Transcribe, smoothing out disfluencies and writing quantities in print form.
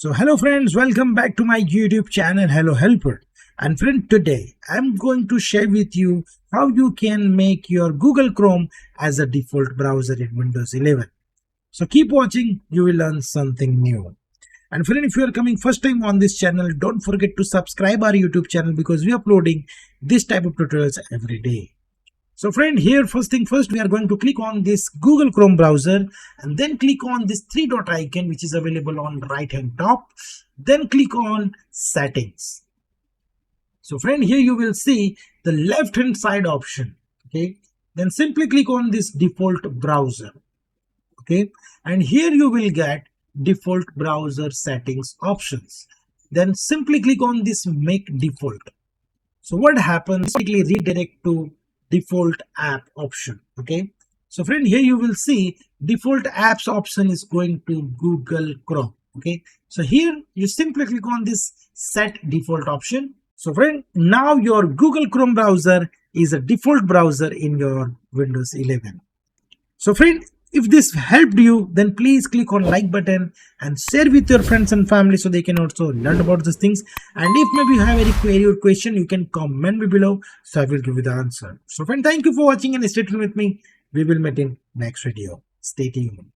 So hello friends, welcome back to my YouTube channel Hello Helper. And friend, today I'm going to share with you how you can make your Google Chrome as a default browser in Windows 11. So keep watching, you will learn something new. And friend, if you are coming first time on this channel, don't forget to subscribe our YouTube channel because we are uploading this type of tutorials every day. So friend, here first thing first, we are going to click on this Google Chrome browser and then click on this three dot icon which is available on right hand top. Then click on settings. So friend, here you will see the left hand side option. Okay. Then simply click on this default browser. Okay. And here you will get default browser settings options. Then simply click on this make default. So what happens, basically redirect to default app option. Okay, so friend, here you will see default apps option is going to Google Chrome. Okay, so here you simply click on this set default option. So friend, now your Google Chrome browser is a default browser in your Windows 11. So friend, if this helped you, then please click on like button and share with your friends and family so they can also learn about these things. And if maybe you have any query or question, you can comment me below, so I will give you the answer. So friend, thank you for watching and stay tuned with me. We will meet in next video. Stay tuned.